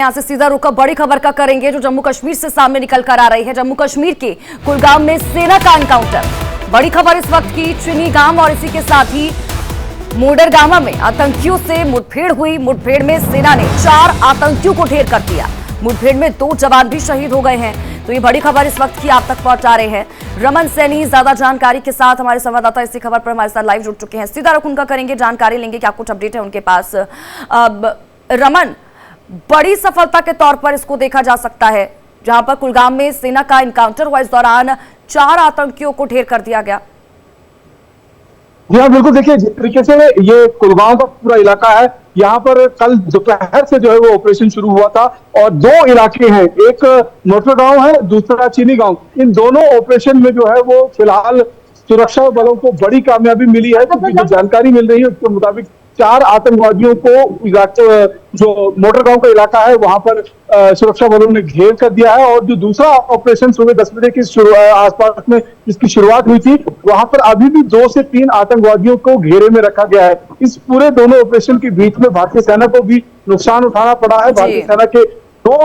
यहां से सीधा रुख बड़ी खबर का करेंगे जो जम्मू कश्मीर से सामने निकल कर आ रही है। जम्मू कश्मीर के कुलगाम में सेना का एनकाउंटर, बड़ी खबर इस वक्त की। चिनीगाम और इसी के साथ ही मोडरगामा में आतंकियों से मुठभेड़ हुई। मुठभेड़ में सेना ने 4 आतंकियों को ढेर कर दिया। मुठभेड़ में 2 जवान भी शहीद हो गए हैं। तो ये बड़ी खबर इस वक्त की आप तक पहुंचा रहे हैं रमन सैनी। ज्यादा जानकारी के साथ हमारे संवाददाता इसी खबर पर हमारे साथ लाइव जुड़ चुके हैं। सीधा रुख उनका करेंगे, जानकारी लेंगे क्या कुछ अपडेट है उनके पास। रमन, बड़ी सफलता के तौर पर इसको देखा जा सकता है जहां पर कुलगाम में सेना का एनकाउंटर हुआ। इस दौरान 4 आतंकियों को ढेर कर दिया गया। जी हाँ, बिल्कुल। देखिए, जिस तरीके से ये कुलगाम का पूरा इलाका है, यहाँ पर कल दोपहर से जो है वो ऑपरेशन शुरू हुआ था और 2 इलाके हैं, एक मोटर गांव है, दूसरा चीनी गांव। इन दोनों ऑपरेशन में जो है वो फिलहाल सुरक्षा बलों को बड़ी कामयाबी मिली है, क्योंकि जो जानकारी मिल रही है उसके मुताबिक 4 आतंकवादियों को जो मोटर गांव का इलाका है वहां पर सुरक्षा बलों ने घेर कर दिया है। और जो दूसरा ऑपरेशन सुबह 10 बजे के आसपास में जिसकी शुरुआत हुई थी, वहां पर अभी भी 2 से 3 आतंकवादियों को घेरे में रखा गया है। इस पूरे दोनों ऑपरेशन के बीच में भारतीय सेना को भी नुकसान उठाना पड़ा है। भारतीय सेना के 2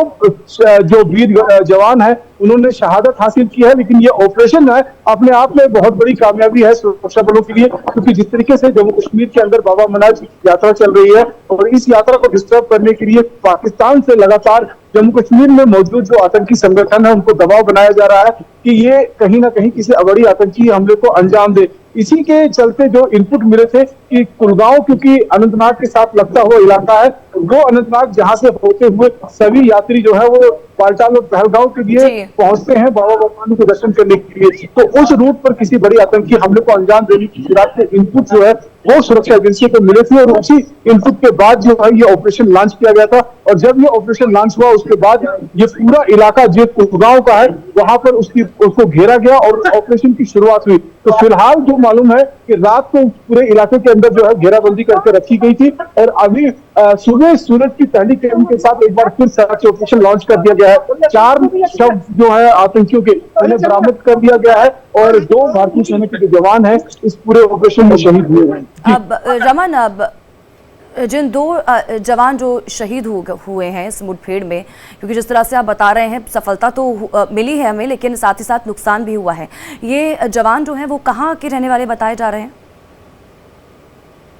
जो वीर जवान है उन्होंने शहादत हासिल की है, लेकिन ये ऑपरेशन है अपने आप में बहुत बड़ी कामयाबी है सुरक्षा बलों के लिए, क्योंकि जिस तरीके से जम्मू कश्मीर के अंदर बाबा मनाज की यात्रा चल रही है और इस यात्रा को डिस्टर्ब करने के लिए पाकिस्तान से लगातार जम्मू कश्मीर में मौजूद जो आतंकी संगठन है उनको दबाव बनाया जा रहा है कि ये कहीं ना कहीं किसी बड़ी आतंकी हमले को अंजाम दे। इसी के चलते जो इनपुट मिले थे कि कुलगांव क्योंकि अनंतनाग के साथ लगता हुआ इलाका है, वो अनंतनाग जहां से होते हुए सभी यात्री जो है वो बालटाल और पहलगांव के लिए पहुंचते हैं बाबा बर्फानी के दर्शन करने के लिए। तो उस रूट पर किसी बड़ी आतंकी हमले को अंजाम देने की फिराक के इनपुट जो है वो सुरक्षा एजेंसियों को मिले थे और उसी इनपुट के बाद जो है ये ऑपरेशन लॉन्च किया गया था। और जब ये ऑपरेशन लॉन्च हुआ उसके बाद ये पूरा इलाका जो कुलगांव का है वहां पर उसको घेरा गया और ऑपरेशन की शुरुआत हुई। तो फिलहाल जो मालूम है कि रात को पूरे इलाके के अंदर जो है घेराबंदी करके रखी गई थी और अभी सुबह सूरज की पहली किरण के साथ एक बार फिर सर्च ऑपरेशन लॉन्च कर दिया गया है। 4 शव जो है आतंकियों के उन्हें बरामद कर दिया गया है और 2 भारतीय सेना के जवान हैं इस पूरे ऑपरेशन में शहीद हुए हैं। अब रमन, अब जिन 2 जवान जो शहीद हुए हैं इस मुठभेड़ में, क्योंकि जिस तरह से आप बता रहे हैं सफलता तो मिली है हमें, लेकिन साथ ही साथ नुकसान भी हुआ है। ये जवान जो हैं वो कहाँ के रहने वाले बताए जा रहे हैं?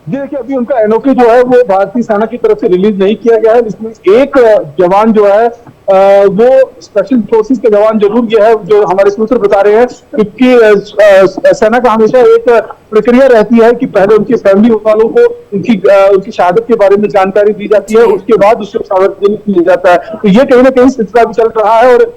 जी देखिए, अभी उनका एनओके जो है वो भारतीय सेना की तरफ से रिलीज नहीं किया गया है। इसमें एक जवान जो है वो स्पेशल फोर्सेस के जवान जरूर ये है जो हमारे सूत्र बता रहे हैं, क्योंकि सेना का हमेशा एक प्रक्रिया रहती है कि पहले उनकी फैमिली वालों को उनकी शहादत के बारे में जानकारी दी जाती है, उसके बाद उसको सार्वजनिक किया जाता है। तो ये कहीं ना कहीं सिलसिला भी चल रहा है और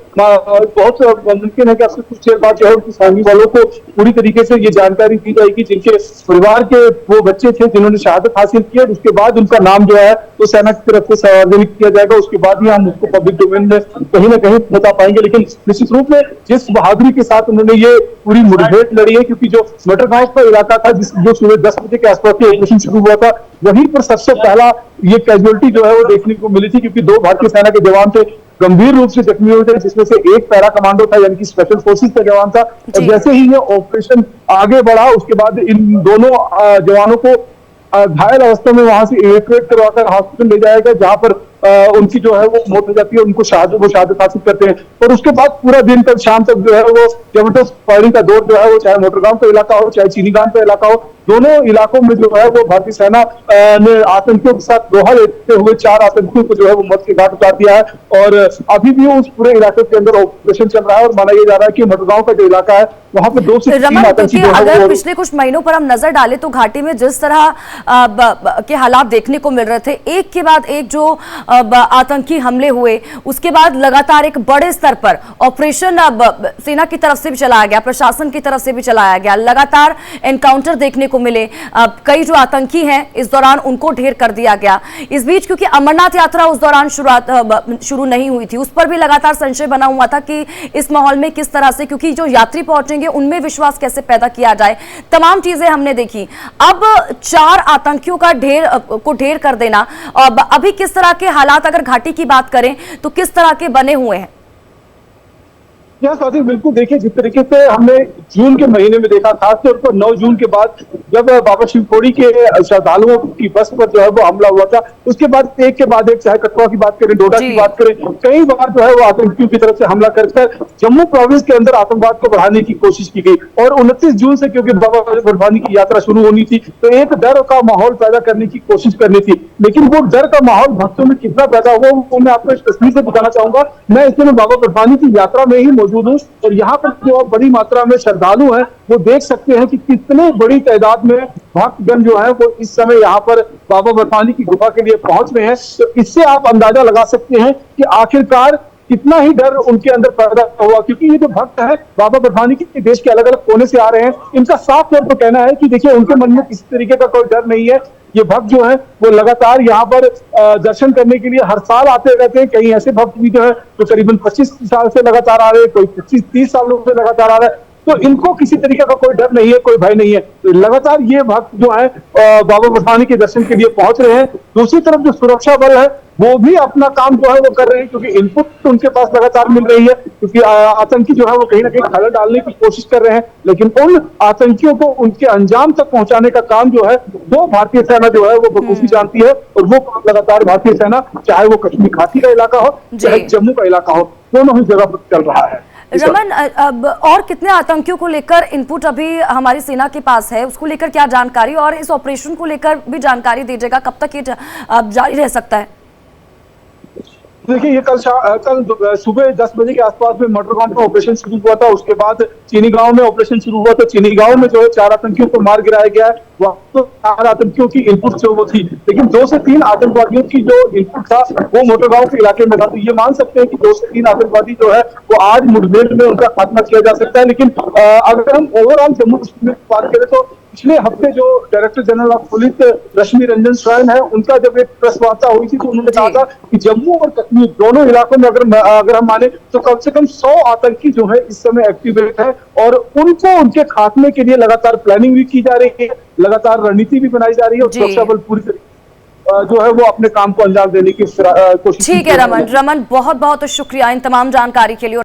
बहुत मुमकिन है कि आपसे कुछ देर बाद जो है उनकी फैमिली वालों को पूरी तरीके से ये जानकारी दी जाएगी जिनके परिवार के वो बच्चे थे जिन्होंने शहादत हासिल की है। उसके बाद उनका नाम जो है तो सेना की तरफ से सार्वजनिक किया जाएगा। उसके बाद ही हम उसको पब्लिक डोमेन में कहीं ना कहीं बता पाएंगे। लेकिन निश्चित रूप में जिस बहादुरी के साथ उन्होंने ये पूरी मुठभेड़ लड़ी है, क्योंकि जो मोटरगांव का इलाका था जो सुबह 10 बजे के आसपास ऑपरेशन शुरू हुआ था, वहीं पर सबसे पहला ये कैजुअलिटी जो है वो देखने को मिली थी, क्योंकि 2 भारतीय सेना के जवान थे गंभीर रूप से जख्मी हुए थे, जिसमें से एक पैरा कमांडो था यानी कि स्पेशल फोर्सेस का जवान था। और जैसे ही ये ऑपरेशन आगे बढ़ा उसके बाद इन दोनों जवानों को घायल अवस्था में वहां से इवैक्यूएट करवाकर हॉस्पिटल ले जाया गया, जहां पर उनकी जो है वो मौत हो जाती है, उनको शहादत हासिल करते हैं। और उसके बाद पूरा दिन तक शाम तक जो है वो जबरदस्त फायरिंग का दौर जो है वो चाहे मोटरगांव का इलाका हो चाहे चीनीगाम का इलाका हो, दोनों इलाकों में जो है वो भारतीय सेना ने आतंकियों के साथ दोहा लेते हुए 4 आतंकियों को जो है वो मौत के घाट उतार दिया है। और अभी भी उस पूरे इलाके के अंदर ऑपरेशन चल रहा है और माना यह जा रहा है कि मोटरगांव का जो इलाका है वहां पर 2 से 3 आतंकी अगर पिछले कुछ महीनों पर हम नजर डालें तो घाटी में जिस तरह के हालात देखने को मिल रहे थे, एक के बाद एक जो आतंकी हमले हुए, उसके बाद लगातार एक बड़े स्तर पर ऑपरेशन सेना की तरफ से भी चलाया गया, प्रशासन की तरफ से भी चलाया गया, लगातार एनकाउंटर देखने को मिले। कई जो आतंकी हैं इस दौरान उनको ढेर कर दिया गया। इस बीच क्योंकि अमरनाथ यात्रा उस दौरान शुरू नहीं हुई थी, उस पर भी लगातार संशय बना हुआ था कि इस माहौल में किस तरह से, क्योंकि जो यात्री पहुंचेंगे उनमें विश्वास कैसे पैदा किया जाए, तमाम चीजें हमने देखी। अब 4 आतंकियों का ढेर कर देना, अभी किस तरह के हालात अगर घाटी की बात करें तो किस तरह के बने हुए हैं? यह स्वाति बिल्कुल देखिए, जिस तरीके से हमने जून के महीने में देखा, खासतौर पर 9 जून के बाद जब बाबा शिवखोड़ी के श्रद्धालुओं की बस पर जो है वो हमला हुआ था, उसके बाद एक के बाद एक, चाहे कठुआ की बात करें, डोडा की बात करें, कई बार जो है वो आतंकियों की तरफ से हमला कर जम्मू प्रोविंस के अंदर आतंकवाद को बढ़ाने की कोशिश की गई। और 29 जून से क्योंकि बाबा बर्फानी की यात्रा शुरू होनी थी, तो एक डर का माहौल पैदा करने की कोशिश करनी थी, लेकिन वो डर का माहौल भक्तों में कितना पैदा हुआ वो मैं आपको इस तस्वीर से बताना चाहूंगा। मैं इस समय बाबा बर्फानी की यात्रा में ही मौजूद हूँ और यहाँ पर जो बड़ी मात्रा में श्रद्धालु हैं वो देख सकते हैं कि कितने बड़ी तादाद में भक्तगण जो है वो इस समय यहाँ पर बाबा बर्फानी की गुफा के लिए पहुंच रहे हैं। तो इससे आप अंदाजा लगा सकते हैं कि आखिरकार कितना ही डर उनके अंदर पैदा हुआ, क्योंकि ये जो भक्त है बाबा बर्फानी के देश के अलग अलग कोने से आ रहे हैं। इनका साफ तौर पर कहना है कि देखिए, उनके मन में किसी तरीके का कोई डर नहीं है। ये भक्त जो है वो लगातार यहाँ पर दर्शन करने के लिए हर साल आते रहते हैं। कई ऐसे भक्त भी जो है जो करीबन 25 साल से लगातार आ रहे हैं, कोई 25-30 सालों से लगातार आ रहे हैं। तो इनको किसी तरीके का कोई डर नहीं है, कोई भय नहीं है। तो लगातार ये भक्त जो है बाबा बर्फानी के दर्शन के लिए पहुंच रहे हैं। दूसरी तरफ जो सुरक्षा बल है वो भी अपना काम जो है वो कर रहे हैं, क्योंकि इनपुट उनके पास लगातार मिल रही है, क्योंकि आतंकी जो है वो कहीं ना कहीं खलल डालने की कोशिश कर रहे हैं। लेकिन उन आतंकियों को उनके अंजाम तक पहुंचाने का काम जो है वो भारतीय सेना जो है वो बखूबी जानती है। और वो काम लगातार भारतीय सेना, चाहे वो कश्मीर घाटी का इलाका हो, चाहे जम्मू का इलाका हो, दोनों ही जगह पर चल रहा है। रमन, अब और कितने आतंकियों को लेकर इनपुट अभी हमारी सेना के पास है, उसको लेकर क्या जानकारी, और इस ऑपरेशन को लेकर भी जानकारी दीजिएगा, कब तक ये जारी रह सकता है? देखिए, ये कल सुबह 10 बजे के आसपास में मटर गांव में ऑपरेशन शुरू हुआ था। उसके बाद चीनी गांव में ऑपरेशन शुरू हुआ था। चीनी गांव में जो है 4 आतंकियों को मार गिराया गया है। वहां तो 4 आतंकियों की इनपुट जो वो थी, लेकिन 2 से 3 आतंकवादियों की जो इनपुट था वो मोटर गांव के इलाके में था। तो ये मान सकते हैं कि 2 से 3 आतंकवादी जो है वो आज मुठभेड़ में उनका खात्मा किया जा सकता है। लेकिन अगर हम ओवरऑल जम्मू कश्मीर की बात करें तो पिछले हफ्ते जो डायरेक्टर जनरल ऑफ पुलिस रश्मि रंजन स्वयं है, उनका जब एक प्रेस वार्ता हुई थी तो उन्होंने कहा था कि जम्मू और कश्मीर दोनों इलाकों में अगर हम माने तो कम से कम 100 आतंकी जो है इस समय एक्टिवेट है। और उनको उनके खात्मे के लिए लगातार प्लानिंग भी की जा रही है, लगातार रणनीति भी बनाई जा रही है और सुरक्षा बल पूरी तरीके जो है वो अपने काम को अंजाम देने की कोशिश। ठीक है रमन, बहुत बहुत शुक्रिया इन तमाम जानकारी के लिए।